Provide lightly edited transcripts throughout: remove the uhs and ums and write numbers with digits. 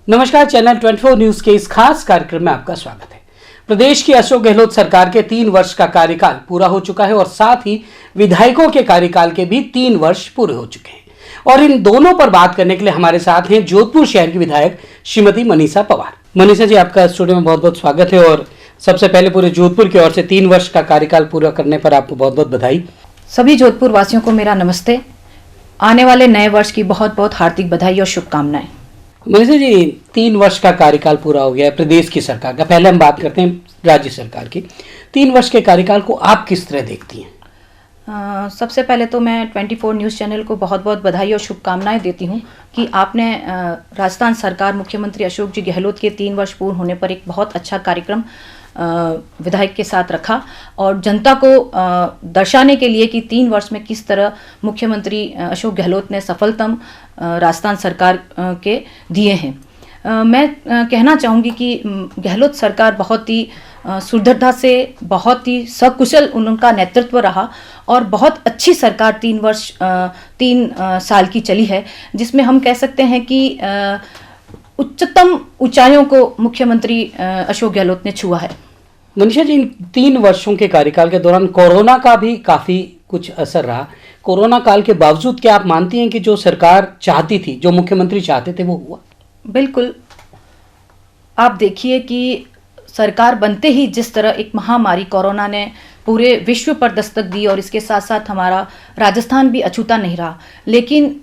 नमस्कार, channel 24 news के इस खास कार्यक्रम में आपका स्वागत है। प्रदेश की अशोक गहलोत सरकार के 3 वर्ष का कार्यकाल पूरा हो चुका है और साथ ही विधायकों के कार्यकाल के भी 3 वर्ष पूरे हो चुके हैं और इन दोनों पर बात करने के लिए हमारे साथ हैं जोधपुर शहर की विधायक श्रीमती मनीषा पवार। मनीषा जी, आपका स्टूडियो में बहुत बहुत स्वागत है और सबसे पहले पूरे जोधपुर की ओर से 3 वर्ष का कार्यकाल पूरा करने पर आपको बहुत बहुत बधाई। सभी जोधपुर वासियों को मेरा नमस्ते। आने वाले नए वर्ष की बहुत बहुत हार्दिक बधाई और शुभकामनाएं। मनीषा जी, 3 वर्ष का कार्यकाल पूरा हो गया है प्रदेश की सरकार का। पहले हम बात करते हैं राज्य सरकार की। 3 वर्ष के कार्यकाल को आप किस तरह देखती हैं? सबसे पहले तो मैं 24 न्यूज़ चैनल को बहुत बहुत बधाई और शुभकामनाएं देती हूं कि आपने राजस्थान सरकार मुख्यमंत्री अशोक जी गहलोत के 3 वर्ष पूर्ण होने पर एक बहुत अच्छा कार्यक्रम विधायक के साथ रखा और जनता को दर्शाने के लिए कि 3 वर्ष में किस तरह मुख्यमंत्री अशोक गहलोत ने सफलतम राजस्थान सरकार के दिए हैं। मैं कहना चाहूँगी कि गहलोत सरकार बहुत ही सुदृढ़ता से, बहुत ही सकुशल उनका नेतृत्व रहा और बहुत अच्छी सरकार 3 साल की चली है, जिसमें हम कह सकते हैं कि उच्चतम ऊंचाइयों को मुख्यमंत्री अशोक गहलोत ने छुआ है। मनीषा जी, इन 3 वर्षों के कार्यकाल के दौरान कोरोना का भी काफ़ी कुछ असर रहा। कोरोना काल के बावजूद क्या आप मानती हैं कि जो सरकार चाहती थी, जो मुख्यमंत्री चाहते थे, वो हुआ? बिल्कुल। आप देखिए कि सरकार बनते ही जिस तरह एक महामारी कोरोना ने पूरे विश्व पर दस्तक दी और इसके साथ साथ हमारा राजस्थान भी अछूता नहीं रहा, लेकिन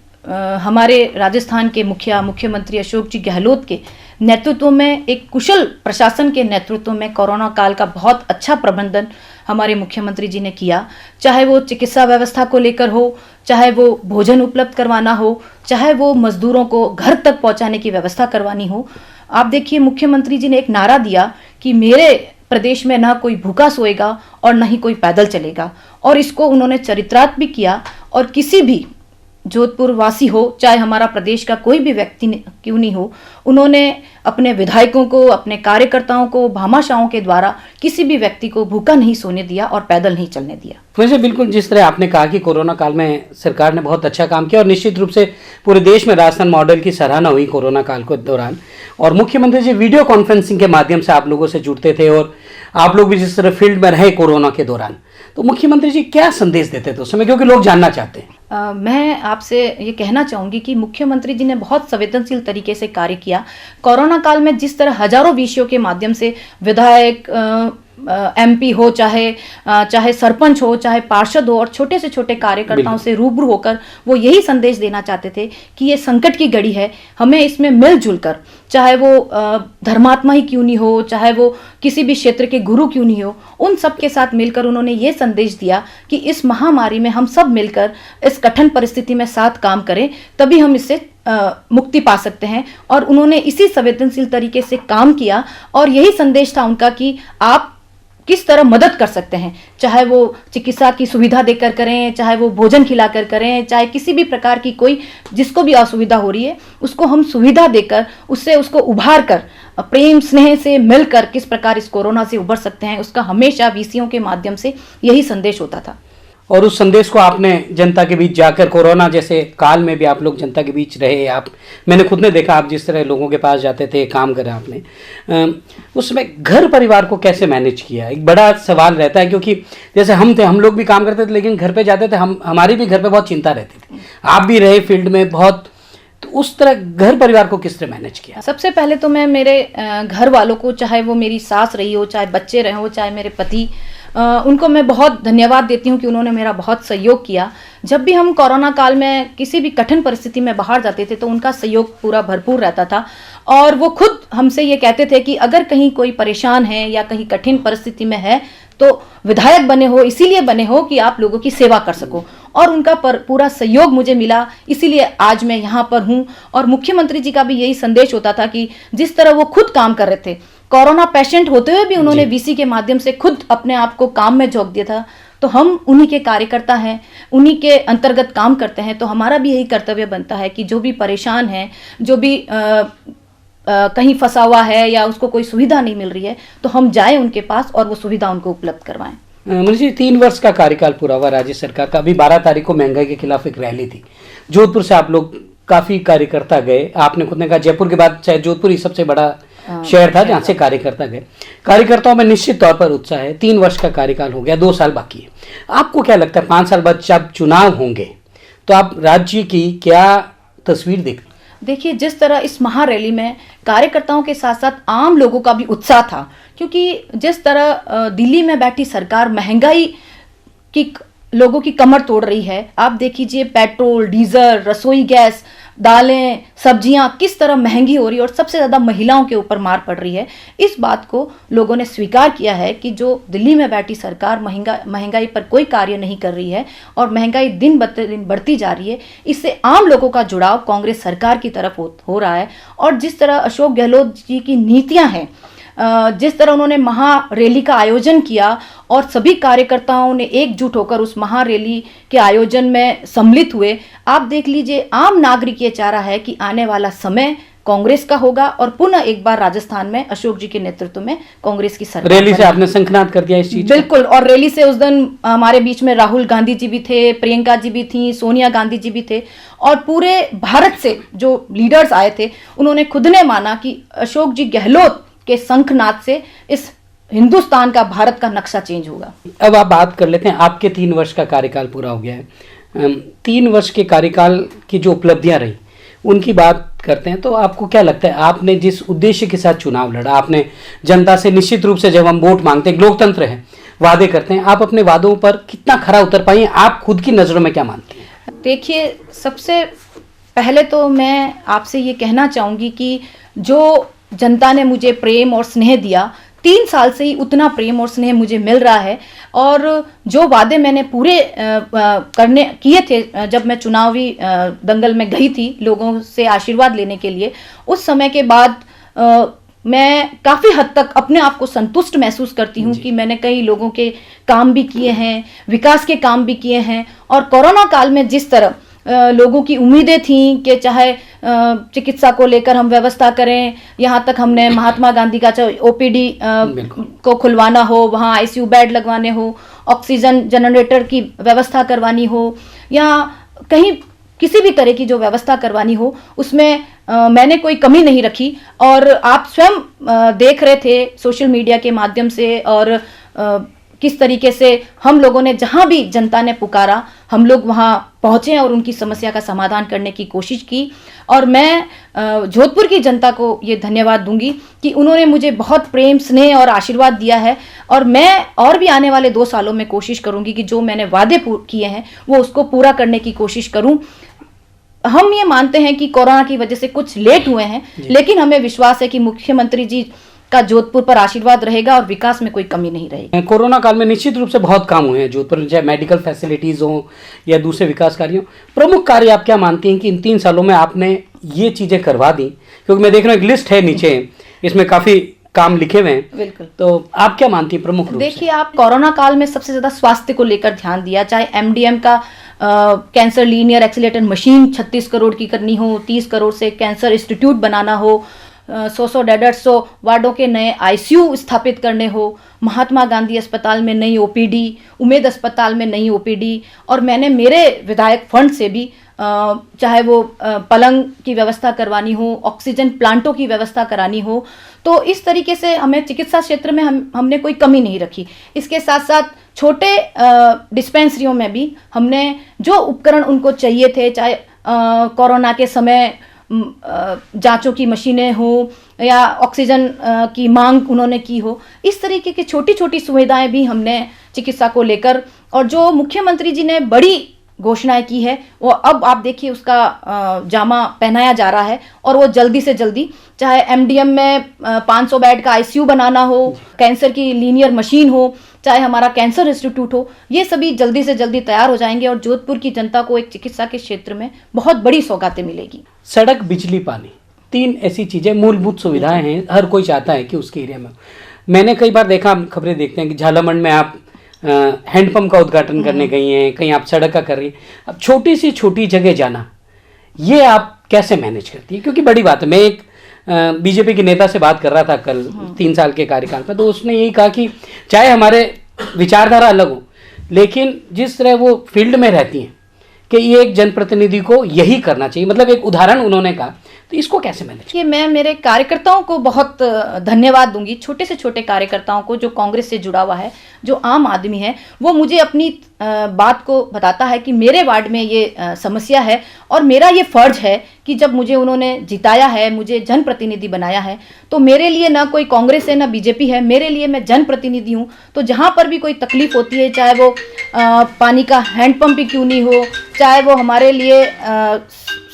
हमारे राजस्थान के मुख्यमंत्री अशोक जी गहलोत के नेतृत्व में, एक कुशल प्रशासन के नेतृत्व में कोरोना काल का बहुत अच्छा प्रबंधन हमारे मुख्यमंत्री जी ने किया। चाहे वो चिकित्सा व्यवस्था को लेकर हो, चाहे वो भोजन उपलब्ध करवाना हो, चाहे वो मजदूरों को घर तक पहुंचाने की व्यवस्था करवानी हो। आप देखिए, मुख्यमंत्री जी ने एक नारा दिया कि मेरे प्रदेश में ना कोई भूखा सोएगा और ना ही कोई पैदल चलेगा, और इसको उन्होंने चरितार्थ भी किया। और किसी भी जोधपुर वासी हो, चाहे हमारा प्रदेश का कोई भी व्यक्ति क्यों नहीं हो, उन्होंने अपने विधायकों को, अपने कार्यकर्ताओं को, भामाशाहों के द्वारा किसी भी व्यक्ति को भूखा नहीं सोने दिया और पैदल नहीं चलने दिया। वैसे बिल्कुल जिस तरह आपने कहा कि कोरोना काल में सरकार ने बहुत अच्छा काम किया और निश्चित रूप से पूरे देश में राजस्थान मॉडल की सराहना हुई कोरोना काल के दौरान। और मुख्यमंत्री जी वीडियो कॉन्फ्रेंसिंग के माध्यम से आप लोगों से जुड़ते थे और आप लोग भी जिस तरह फील्ड में रहे कोरोना के दौरान, तो मुख्यमंत्री जी क्या संदेश देते थे उस समय, क्योंकि लोग जानना चाहते हैं? मैं आपसे ये कहना चाहूँगी कि मुख्यमंत्री जी ने बहुत संवेदनशील तरीके से कार्य किया। कोरोना काल में जिस तरह हजारों विषयों के माध्यम से विधायक, MP हो, चाहे सरपंच हो, चाहे पार्षद हो, और छोटे से छोटे कार्यकर्ताओं से रूबरू होकर वो यही संदेश देना चाहते थे कि ये संकट की घड़ी है, हमें इसमें मिलजुल कर, चाहे वो धर्मात्मा ही क्यों नहीं हो, चाहे वो किसी भी क्षेत्र के गुरु क्यों नहीं हो, उन सब के साथ मिलकर उन्होंने ये संदेश दिया कि इस महामारी में हम सब मिलकर इस कठिन परिस्थिति में साथ काम करें, तभी हम इससे मुक्ति पा सकते हैं। और उन्होंने इसी संवेदनशील तरीके से काम किया और यही संदेश था उनका कि आप किस तरह मदद कर सकते हैं, चाहे वो चिकित्सा की सुविधा देकर करें, चाहे वो भोजन खिलाकर करें, चाहे किसी भी प्रकार की कोई जिसको भी असुविधा हो रही है उसको हम सुविधा देकर उसको उभार कर प्रेम स्नेह से मिलकर किस प्रकार इस कोरोना से उबर सकते हैं, उसका हमेशा वीसीओ के माध्यम से यही संदेश होता था। और उस संदेश को आपने जनता के बीच जाकर, कोरोना जैसे काल में भी आप लोग जनता के बीच रहे। मैंने खुद ने देखा आप जिस तरह लोगों के पास जाते थे, काम करा आपने। उस समय घर परिवार को कैसे मैनेज किया, एक बड़ा सवाल रहता है, क्योंकि जैसे हम लोग भी काम करते थे, लेकिन घर पे जाते थे, हमारी भी घर पे बहुत चिंता रहती थी। आप भी रहे फील्ड में बहुत, तो उस तरह घर परिवार को किस तरह मैनेज किया? सबसे पहले तो मैं मेरे घर वालों को, चाहे वो मेरी सास रही हो, चाहे बच्चे रहे हो, चाहे मेरे पति, उनको मैं बहुत धन्यवाद देती हूँ कि उन्होंने मेरा बहुत सहयोग किया। जब भी हम कोरोना काल में किसी भी कठिन परिस्थिति में बाहर जाते थे तो उनका सहयोग पूरा भरपूर रहता था और वो खुद हमसे ये कहते थे कि अगर कहीं कोई परेशान है या कहीं कठिन परिस्थिति में है तो विधायक बने हो, इसीलिए बने हो कि आप लोगों की सेवा कर सको। और उनका पूरा सहयोग मुझे मिला, इसीलिए आज मैं यहाँ पर हूँ। और मुख्यमंत्री जी का भी यही संदेश होता था कि जिस तरह वो खुद काम कर रहे थे, कोरोना पेशेंट होते हुए भी उन्होंने वीसी के माध्यम से खुद अपने आप को काम में झोंक दिया था, तो हम उन्हीं के कार्यकर्ता हैं, उन्हीं के अंतर्गत काम करते हैं। तो हमारा भी यही कर्तव्य बनता है कि जो भी परेशान है, जो भी कहीं फंसा हुआ है या उसको कोई सुविधा नहीं मिल रही है, तो हम जाएं उनके पास और वो सुविधा उनको उपलब्ध करवाएं। मुझे 3 वर्ष का कार्यकाल पूरा हुआ राज्य सरकार का। अभी 12 तारीख को महंगाई के खिलाफ एक रैली थी, जोधपुर से आप लोग काफी कार्यकर्ता गए, आपने खुद ने कहा जयपुर के बाद शायद जोधपुर ही सबसे बड़ा शहर था जहाँ से कार्यकर्ता गए। कार्यकर्ताओं में निश्चित तौर पर उत्साह है। 3 वर्ष का कार्यकाल हो गया, 2 साल बाकी है। आपको क्या लगता है 5 साल बाद जब चुनाव होंगे तो आप राज्य की क्या तस्वीर देख? देखिए, जिस तरह इस महारैली में कार्यकर्ताओं के साथ साथ आम लोगों का भी उत्साह था, क्योंकि जिस तरह दिल्ली में बैठी सरकार महंगाई की लोगों की कमर तोड़ रही है। आप देख लीजिए, पेट्रोल, डीजल, रसोई गैस, दालें, सब्जियां किस तरह महंगी हो रही है और सबसे ज़्यादा महिलाओं के ऊपर मार पड़ रही है। इस बात को लोगों ने स्वीकार किया है कि जो दिल्ली में बैठी सरकार महंगाई पर कोई कार्य नहीं कर रही है और महंगाई दिन ब दिन बढ़ती जा रही है। इससे आम लोगों का जुड़ाव कांग्रेस सरकार की तरफ हो रहा है। और जिस तरह अशोक गहलोत जी की नीतियां हैं, जिस तरह उन्होंने महारैली का आयोजन किया और सभी कार्यकर्ताओं ने एकजुट होकर उस महारैली के आयोजन में सम्मिलित हुए, आप देख लीजिए, आम नागरिक ये चाह रहा है कि आने वाला समय कांग्रेस का होगा और पुनः एक बार राजस्थान में अशोक जी के नेतृत्व में कांग्रेस की सरकार। रैली से आपने शंखनाद कर दिया इस चीज? बिल्कुल। और रैली से उस दिन हमारे बीच में राहुल गांधी जी भी थे, प्रियंका जी भी थी, सोनिया गांधी जी भी थे और पूरे भारत से जो लीडर्स आए थे, उन्होंने खुद ने माना कि अशोक जी गहलोत के शंखनाद से इस हिंदुस्तान का, भारत का नक्शा चेंज होगा। अब आप बात कर लेते हैं, आपके 3 वर्ष का कार्यकाल पूरा हो गया है। 3 वर्ष के कार्यकाल की जो उपलब्धियां रही उनकी बात करते हैं, तो आपको क्या लगता है, आपने जिस उद्देश्य के साथ चुनाव लड़ा, आपने जनता से निश्चित रूप से, जब हम वोट मांगते हैं, लोकतंत्र है, वादे करते हैं, आप अपने वादों पर कितना खरा उतर पाई हैं? आप खुद की नज़रों में क्या मानती हैं? देखिए, सबसे पहले तो मैं आपसे ये कहना चाहूँगी कि जो जनता ने मुझे प्रेम और स्नेह दिया, 3 साल से ही उतना प्रेम और स्नेह मुझे मिल रहा है। और जो वादे मैंने पूरे करने किए थे जब मैं चुनावी दंगल में गई थी लोगों से आशीर्वाद लेने के लिए, उस समय के बाद मैं काफ़ी हद तक अपने आप को संतुष्ट महसूस करती हूँ कि मैंने कई लोगों के काम भी किए हैं, विकास के काम भी किए हैं। और कोरोना काल में जिस तरह लोगों की उम्मीदें थीं कि चाहे चिकित्सा को लेकर हम व्यवस्था करें, यहाँ तक हमने महात्मा गांधी का चाहे ओपीडी को खुलवाना हो, वहाँ आईसीयू बेड लगवाने हो, ऑक्सीजन जनरेटर की व्यवस्था करवानी हो, या कहीं किसी भी तरह की जो व्यवस्था करवानी हो, उसमें मैंने कोई कमी नहीं रखी। और आप स्वयं देख रहे थे सोशल मीडिया के माध्यम से और किस तरीके से हम लोगों ने, जहां भी जनता ने पुकारा, हम लोग वहां पहुंचे और उनकी समस्या का समाधान करने की कोशिश की। और मैं जोधपुर की जनता को ये धन्यवाद दूंगी कि उन्होंने मुझे बहुत प्रेम, स्नेह और आशीर्वाद दिया है। और मैं और भी आने वाले 2 सालों में कोशिश करूंगी कि जो मैंने वादे किए हैं वो उसको पूरा करने की कोशिश करूं। हम ये मानते हैं कि कोरोना की वजह से कुछ लेट हुए हैं, लेकिन हमें विश्वास है कि मुख्यमंत्री जी का जोधपुर पर आशीर्वाद रहेगा और विकास में कोई कमी नहीं रहेगी। कोरोना काल में निश्चित रूप से बहुत काम हुए हैं जोधपुर में, चाहे मेडिकल फैसिलिटीज़ हो या दूसरे विकास कार्य हो। प्रमुख कार्य आप क्या मानती हैं कि इन 3 सालों में आपने ये चीज़ें करवा दी? क्योंकि मैं देख रहा हूँ एक लिस्ट है नीचे, इसमें काफ़ी काम लिखे हुए हैं। बिल्कुल। तो आप क्या मानती हैं प्रमुख रूप से? देखिए, आप कोरोना काल में सबसे ज़्यादा स्वास्थ्य को लेकर ध्यान दिया, चाहे एमडीएम का cancer linear accelerator machine 36 crore की करनी हो, 30 करोड़ से कैंसर इंस्टीट्यूट बनाना हो, 100 150 वार्डों के नए आईसीयू स्थापित करने हो, महात्मा गांधी अस्पताल में नई ओपीडी, उमेद अस्पताल में नई ओपीडी, और मैंने मेरे विधायक फंड से भी चाहे वो पलंग की व्यवस्था करवानी हो, ऑक्सीजन प्लांटों की व्यवस्था करानी हो, तो इस तरीके से हमें चिकित्सा क्षेत्र में हमने कोई कमी नहीं रखी। इसके साथ साथ छोटे डिस्पेंसरियों में भी हमने जो उपकरण उनको चाहिए थे, चाहे कोरोना के समय जांचों की मशीनें हो या ऑक्सीजन की मांग उन्होंने की हो, इस तरीके की छोटी छोटी सुविधाएं भी हमने चिकित्सा को लेकर, और जो मुख्यमंत्री जी ने बड़ी घोषणाएं की है वो अब आप देखिए उसका जामा पहनाया जा रहा है। और वो जल्दी से जल्दी, चाहे एमडीएम में 500 बेड का आईसीयू बनाना हो, कैंसर की लीनियर मशीन हो, चाहे हमारा कैंसर इंस्टीट्यूट हो, ये सभी जल्दी से जल्दी तैयार हो जाएंगे और जोधपुर की जनता को एक चिकित्सा के क्षेत्र में बहुत बड़ी सौगातें मिलेगी। सड़क, बिजली, पानी, 3 ऐसी चीज़ें मूलभूत सुविधाएं हैं, हर कोई चाहता है कि उसके एरिया में। मैंने कई बार देखा, हम खबरें देखते हैं कि झालामंड में आप हैंडपंप का उद्घाटन करने गई हैं, कहीं आप सड़क का कर रही हैं। अब छोटी सी छोटी जगह जाना, ये आप कैसे मैनेज करती है? क्योंकि बड़ी बात है। मैं एक बीजेपी के नेता से बात कर रहा था कल 3 साल के कार्यकाल पर, तो उसने यही कहा कि चाहे हमारे विचारधारा अलग हो, लेकिन जिस तरह वो फील्ड में रहती हैं, कि ये एक जनप्रतिनिधि को यही करना चाहिए, मतलब एक उदाहरण उन्होंने कहा, तो इसको कैसे मैनेज? कि मैं मेरे कार्यकर्ताओं को बहुत धन्यवाद दूंगी, छोटे से छोटे कार्यकर्ताओं को जो कांग्रेस से जुड़ा हुआ है, जो आम आदमी है, वो मुझे अपनी बात को बताता है कि मेरे वार्ड में ये समस्या है और मेरा ये फर्ज है कि जब मुझे उन्होंने जिताया है, मुझे जनप्रतिनिधि बनाया है, तो मेरे लिए ना कोई कांग्रेस है ना बीजेपी है, मेरे लिए मैं जनप्रतिनिधि हूँ। तो जहाँ पर भी कोई तकलीफ होती है, चाहे वो पानी का हैंडपंप ही क्यों नहीं हो, चाहे वो हमारे लिए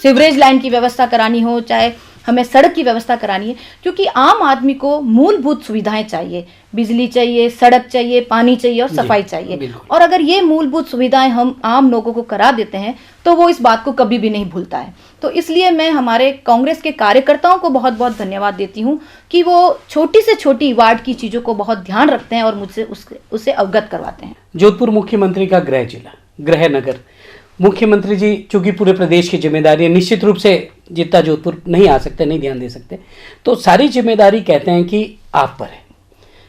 सीवरेज लाइन की व्यवस्था करानी हो, चाहे हमें सड़क की व्यवस्था करानी है, क्योंकि आम आदमी को मूलभूत सुविधाएं चाहिए, बिजली चाहिए, सड़क चाहिए, पानी चाहिए और सफाई चाहिए। और अगर ये मूलभूत सुविधाएं हम आम लोगों को करा देते हैं तो वो इस बात को कभी भी नहीं भूलता है। तो इसलिए मैं हमारे कांग्रेस के कार्यकर्ताओं को बहुत बहुत धन्यवाद देती हूँ कि वो छोटी से छोटी वार्ड की चीज़ों को बहुत ध्यान रखते हैं और मुझसे उससे अवगत करवाते हैं। जोधपुर मुख्यमंत्री का गृह जिला, गृह नगर, मुख्यमंत्री जी चूंकि पूरे प्रदेश की जिम्मेदारी है, निश्चित रूप से जितना जोधपुर नहीं आ सकते, नहीं ध्यान दे सकते, तो सारी जिम्मेदारी कहते हैं कि आप पर है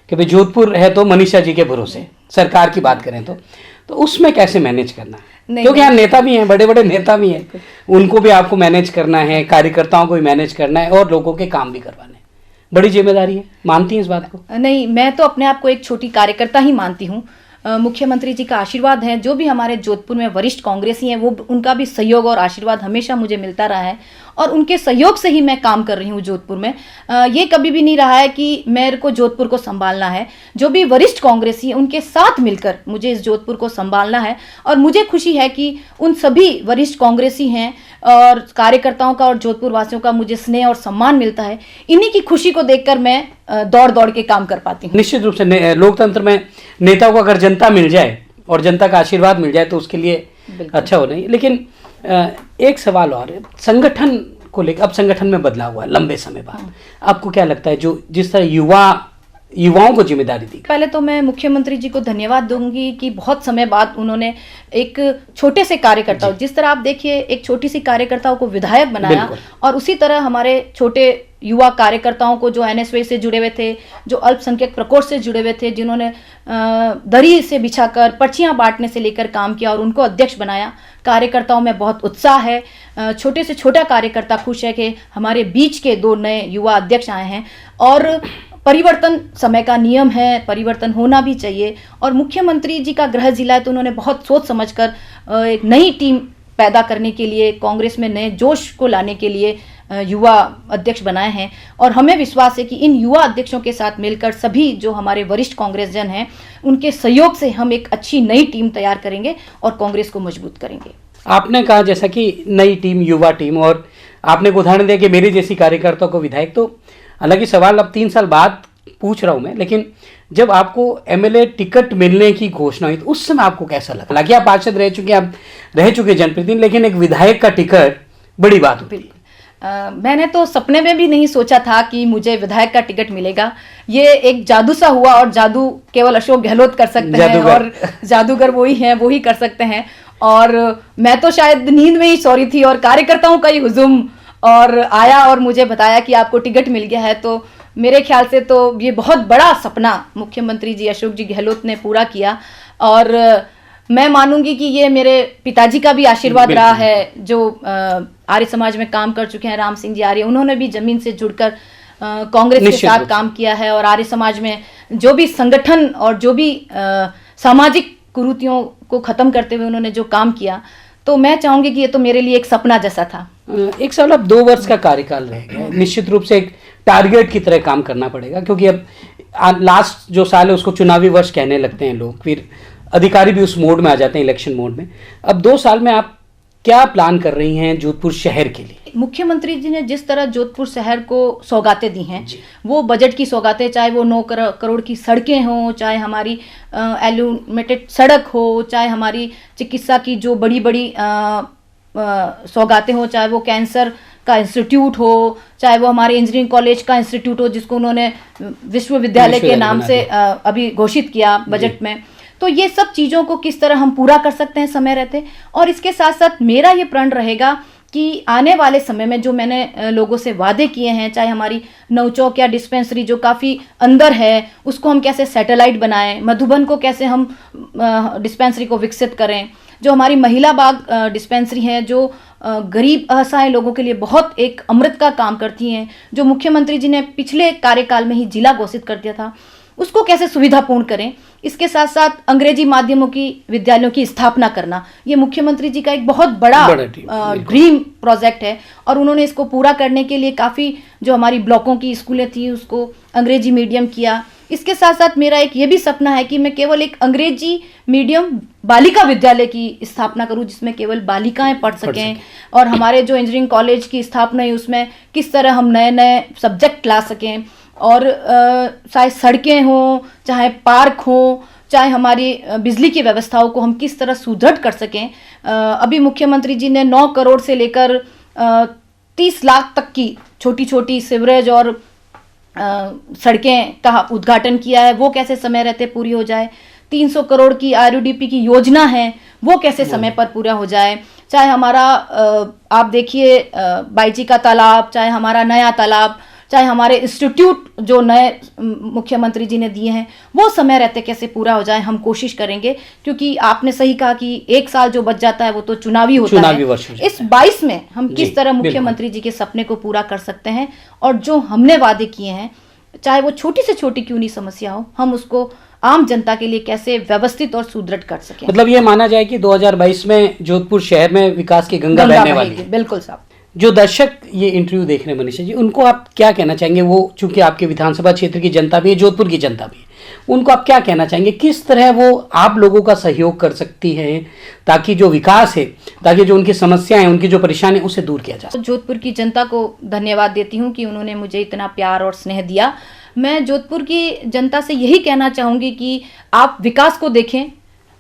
कि भाई जोधपुर है तो मनीषा जी के भरोसे, सरकार की बात करें तो उसमें कैसे मैनेज करना है? क्योंकि यहाँ नेता भी हैं, बड़े बड़े नेता भी हैं, उनको भी आपको मैनेज करना है, कार्यकर्ताओं को भी मैनेज करना है और लोगों के काम भी करवाने हैं। बड़ी जिम्मेदारी है, मानती हैं इस बात को? नहीं, मैं तो अपने आप को एक छोटी कार्यकर्ता ही मानती हूँ। मुख्यमंत्री जी का आशीर्वाद है, जो भी हमारे जोधपुर में वरिष्ठ कांग्रेसी हैं, वो उनका भी सहयोग और आशीर्वाद हमेशा मुझे मिलता रहा है और उनके सहयोग से ही मैं काम कर रही हूँ जोधपुर में। ये कभी भी नहीं रहा है कि मेरे को जोधपुर को संभालना है, जो भी वरिष्ठ कांग्रेसी हैं उनके साथ मिलकर मुझे इस जोधपुर को संभालना है। और मुझे खुशी है कि उन सभी वरिष्ठ कांग्रेसी हैं और कार्यकर्ताओं का और जोधपुर वासियों का मुझे स्नेह और सम्मान मिलता है। इन्हीं की खुशी को देखकर मैं दौड़ दौड़ के काम कर पाती हूँ। निश्चित रूप से लोकतंत्र में नेता को अगर जनता मिल जाए और जनता का आशीर्वाद मिल जाए तो उसके लिए अच्छा होना है। लेकिन एक सवाल और है, संगठन को लेकर, अब संगठन में बदलाव हुआ है लंबे समय बाद, आपको क्या लगता है जो जिस तरह युवाओं को जिम्मेदारी दी? पहले तो मैं मुख्यमंत्री जी को धन्यवाद दूंगी कि बहुत समय बाद उन्होंने एक छोटे से कार्यकर्ता, जिस तरह आप देखिए एक छोटी सी कार्यकर्ताओं को विधायक बनाया, और उसी तरह हमारे छोटे युवा कार्यकर्ताओं को जो एनएसवाई से जुड़े हुए थे, जो अल्पसंख्यक प्रकोष्ठ से जुड़े हुए थे, जिन्होंने दरी से बिछाकर पर्चियां बांटने से लेकर काम किया और उनको अध्यक्ष बनाया। कार्यकर्ताओं में बहुत उत्साह है, छोटे से छोटा कार्यकर्ता खुश है कि हमारे बीच के 2 नए युवा अध्यक्ष आए हैं। और परिवर्तन समय का नियम है, परिवर्तन होना भी चाहिए। और मुख्यमंत्री जी का गृह जिला है तो उन्होंने बहुत सोच समझकर एक नई टीम पैदा करने के लिए, कांग्रेस में नए जोश को लाने के लिए युवा अध्यक्ष बनाए हैं। और हमें विश्वास है कि इन युवा अध्यक्षों के साथ मिलकर सभी जो हमारे वरिष्ठ कांग्रेस जन हैं, उनके सहयोग से हम एक अच्छी नई टीम तैयार करेंगे और कांग्रेस को मजबूत करेंगे। आपने कहा जैसा कि नई टीम, युवा टीम, और आपने एक उदाहरण दिया कि मेरी जैसी कार्यकर्ता को विधायक, तो हालांकि सवाल अब 3 साल बाद पूछ रहा हूं मैं, लेकिन जब आपको एमएलए टिकट मिलने की घोषणा हुई तो उस समय आपको कैसा लगा? हालांकि आप पार्षद रह चुके जनप्रतिनिधि, लेकिन एक विधायक का टिकट बड़ी बात होती है। मैंने तो सपने में भी नहीं सोचा था कि मुझे विधायक का टिकट मिलेगा। ये एक जादू सा हुआ और जादू केवल अशोक गहलोत कर सकते हैं और जादूगर वही हैं, वो ही कर सकते हैं। और मैं तो शायद नींद में ही सो रही थी और कार्यकर्ताओं का ही हुजूम और आया और मुझे बताया कि आपको टिकट मिल गया है। तो मेरे ख्याल से तो ये बहुत बड़ा सपना मुख्यमंत्री जी अशोक जी गहलोत ने पूरा किया। और मैं मानूंगी कि ये मेरे पिताजी का भी आशीर्वाद रहा है, जो आर्य समाज में काम कर चुके हैं, राम सिंह जी आर्य, उन्होंने भी जमीन से जुड़कर कांग्रेस के साथ काम किया है और आर्य समाज में जो भी संगठन और जो भी सामाजिक कुरीतियों को खत्म करते हुए उन्होंने जो काम किया, तो मैं चाहूंगी कि ये तो मेरे लिए एक सपना जैसा था। एक साल, अब 2 वर्ष का कार्यकाल रह गया, निश्चित रूप से एक टारगेट की तरह काम करना पड़ेगा, क्योंकि अब लास्ट जो साल है उसको चुनावी वर्ष कहने लगते हैं लोग, फिर अधिकारी भी उस मोड में आ जाते हैं, इलेक्शन मोड में। अब 2 साल में आप क्या प्लान कर रही हैं जोधपुर शहर के लिए? मुख्यमंत्री जी ने जिस तरह जोधपुर शहर को सौगातें दी हैं, वो बजट की सौगातें, चाहे वो 9 करोड़ की सड़कें हों, चाहे हमारी एल्यूमेटेड सड़क हो, चाहे हमारी चिकित्सा की जो बड़ी बड़ी सौगातें हो, चाहे वो कैंसर का इंस्टीट्यूट हो, चाहे वो हमारे इंजीनियरिंग कॉलेज का इंस्टीट्यूट हो जिसको उन्होंने विश्वविद्यालय के नाम से अभी घोषित किया बजट में। तो ये सब चीज़ों को किस तरह हम पूरा कर सकते हैं समय रहते। और इसके साथ साथ मेरा ये प्रण रहेगा कि आने वाले समय में जो मैंने लोगों से वादे किए हैं, चाहे हमारी नौचौक या डिस्पेंसरी जो काफ़ी अंदर है उसको हम कैसे सैटेलाइट बनाएं, मधुबन को कैसे हम डिस्पेंसरी को विकसित करें, जो हमारी महिला बाग डिस्पेंसरी है, जो गरीब असहाय लोगों के लिए बहुत एक अमृत का काम करती हैं, जो मुख्यमंत्री जी ने पिछले कार्यकाल में ही जिला घोषित कर दिया था, उसको कैसे सुविधापूर्ण करें। इसके साथ साथ अंग्रेजी माध्यमों की विद्यालयों की स्थापना करना, ये मुख्यमंत्री जी का एक बहुत बड़ा ड्रीम प्रोजेक्ट है और उन्होंने इसको पूरा करने के लिए काफ़ी जो हमारी ब्लॉकों की स्कूलें थी उसको अंग्रेजी मीडियम किया। इसके साथ साथ मेरा एक ये भी सपना है कि मैं केवल एक अंग्रेजी मीडियम बालिका विद्यालय की स्थापना करूं जिसमें केवल बालिकाएं पढ़ सकें और हमारे जो इंजीनियरिंग कॉलेज की स्थापना है उसमें किस तरह हम नए नए सब्जेक्ट ला सकें और चाहे सड़कें हों, चाहे पार्क हों, चाहे हमारी बिजली की व्यवस्थाओं को हम किस तरह सुदृढ़ कर सकें। अभी मुख्यमंत्री जी ने 9 करोड़ से लेकर 30 लाख तक की छोटी छोटी सीवरेज और सड़कें का उद्घाटन किया है, वो कैसे समय रहते पूरी हो जाए। 300 करोड़ की RUDP की योजना है, वो कैसे समय पर पूरा हो जाए। चाहे हमारा आप देखिए बाईजी का तालाब, चाहे हमारा नया तालाब, चाहे हमारे इंस्टीट्यूट जो नए मुख्यमंत्री जी ने दिए हैं, वो समय रहते कैसे पूरा हो जाए, हम कोशिश करेंगे। क्योंकि आपने सही कहा कि 1 साल जो बच जाता है वो तो चुनावी होता है। इस 22 में हम किस तरह मुख्यमंत्री जी के सपने को पूरा कर सकते हैं और जो हमने वादे किए हैं, चाहे वो छोटी से छोटी क्यों नहीं समस्या हो, हम उसको आम जनता के लिए कैसे व्यवस्थित और सुदृढ़ कर सकें। मतलब ये माना जाए कि 2022 में जोधपुर शहर में विकास की गंगा बहने वाली है। बिल्कुल साहब। जो दर्शक ये इंटरव्यू देख रहे हैं मनीषा जी, उनको आप क्या कहना चाहेंगे? वो चूंकि आपके विधानसभा क्षेत्र की जनता भी है, जोधपुर की जनता भी है, उनको आप क्या कहना चाहेंगे? किस तरह वो आप लोगों का सहयोग कर सकती है ताकि जो विकास है, ताकि जो उनकी समस्याएं हैं, उनकी जो परेशानी है, उसे दूर किया जा सके? जोधपुर की जनता को धन्यवाद देती हूँ कि उन्होंने मुझे इतना प्यार और स्नेह दिया। मैं जोधपुर की जनता से यही कहना चाहूँगी कि आप विकास को देखें।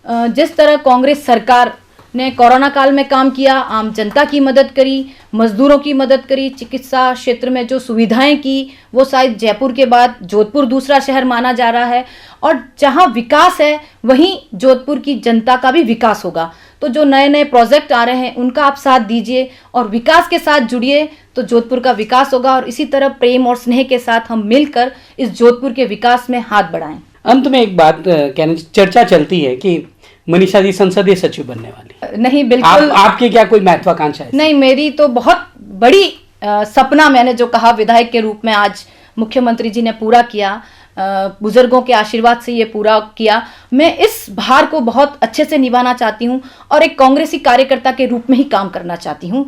जिस तरह कांग्रेस सरकार ने कोरोना काल में काम किया, आम जनता की मदद करी, मजदूरों की मदद करी, चिकित्सा क्षेत्र में जो सुविधाएं की, वो शायद जयपुर के बाद जोधपुर दूसरा शहर माना जा रहा है। और जहां विकास है वहीं जोधपुर की जनता का भी विकास होगा। तो जो नए नए प्रोजेक्ट आ रहे हैं उनका आप साथ दीजिए और विकास के साथ जुड़िए, तो जोधपुर का विकास होगा। और इसी तरह प्रेम और स्नेह के साथ हम मिलकर इस जोधपुर के विकास में हाथ बढ़ाएं। अंत में एक बात कहने, चर्चा चलती है कि मनीषा जी संसदीय सचिव बनने वाली। नहीं, बिल्कुल। आपकी क्या कोई महत्वाकांक्षा है? नहीं, मेरी तो बहुत बड़ी सपना, मैंने जो कहा विधायक के रूप में आज मुख्यमंत्री जी ने पूरा किया, बुजुर्गों के आशीर्वाद से ये पूरा किया। मैं इस भार को बहुत अच्छे से निभाना चाहती हूँ और एक कांग्रेसी कार्यकर्ता के रूप में ही काम करना चाहती हूँ।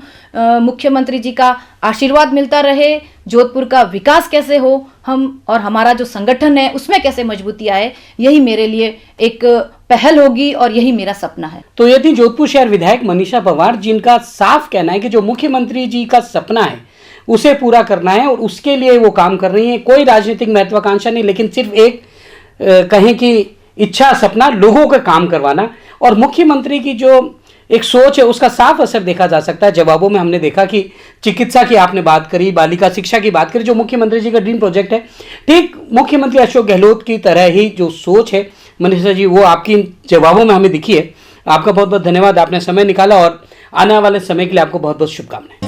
मुख्यमंत्री जी का आशीर्वाद मिलता रहे, जोधपुर का विकास कैसे हो, हम और हमारा जो संगठन है उसमें कैसे मजबूती आए, यही मेरे लिए एक पहल होगी और यही मेरा सपना है। तो ये थी जोधपुर शहर विधायक मनीषा पवार, जिनका साफ कहना है कि जो मुख्यमंत्री जी का सपना है उसे पूरा करना है और उसके लिए वो काम कर रही हैं। कोई राजनीतिक महत्वाकांक्षा नहीं, लेकिन सिर्फ एक कहें कि इच्छा, सपना, लोगों का काम करवाना। और मुख्यमंत्री की जो एक सोच है उसका साफ असर देखा जा सकता है। जवाबों में हमने देखा कि चिकित्सा की आपने बात करी, बालिका शिक्षा की बात करी, जो मुख्यमंत्री जी का ड्रीम प्रोजेक्ट है। ठीक मुख्यमंत्री अशोक गहलोत की तरह ही जो सोच है मनीषा जी, वो आपकी जवाबों में हमें दिखी है। आपका बहुत बहुत धन्यवाद, आपने समय निकाला और आने वाले समय के लिए आपको बहुत बहुत शुभकामनाएं।